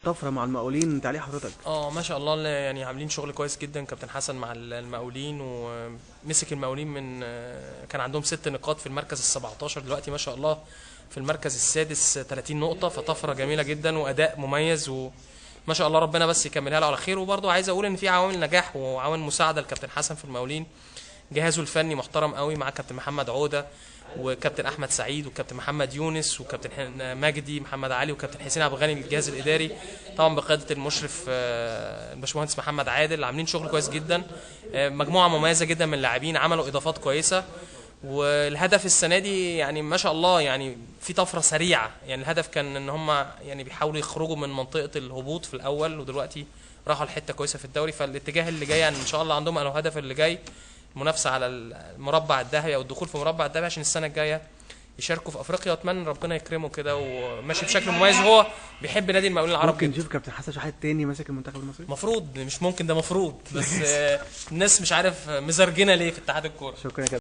طفره مع المقاولين، تعليق حضرتك؟ ما شاء الله، يعني عاملين شغل كويس جدا كابتن حسن مع المقاولين، ومسك المقاولين من كان عندهم 6 نقاط في المركز ال17، دلوقتي ما شاء الله في المركز السادس 30 نقطة، فطفرة جميلة جدا وأداء مميز وما شاء الله، ربنا بس يكملها له على خير. وبرضه عايز أقول إن في عوامل نجاح وعوامل مساعدة لكابتن حسن في المقاولين. جهازه الفني محترم قوي مع كابتن محمد عودة وكابتن احمد سعيد وكابتن محمد يونس وكابتن مجدي محمد علي وكابتن حسين عبد الغني الجهاز الاداري، طبعا بقياده المشرف الباشمهندس محمد عادل، عاملين شغل كويس جدا. مجموعه مميزه جدا من اللاعبين، عملوا اضافات كويسه. والهدف السنه دي يعني ما شاء الله يعني في طفره سريعه، يعني الهدف كان ان هم يعني بيحاولوا يخرجوا من منطقه الهبوط في الاول، ودلوقتي راحوا لحته كويسه في الدوري. فالاتجاه اللي جاي يعني ان شاء الله عندهم الهدف اللي جاي المنافسه على المربع الذهبي او الدخول في مربع الذهبي عشان السنه الجايه يشاركوا في افريقيا. واتمنى ربنا يكرمه كده وماشي بشكل مميز، وهو بيحب نادي المقاولين العرب ممكن جدا. نشوف كابتن حسن شحات تاني ماسك المنتخب المصري؟ مفروض، مش ممكن، ده مفروض، بس الناس مش عارف مزرجنه ليه في اتحاد الكوره. شكرا يا كابتن.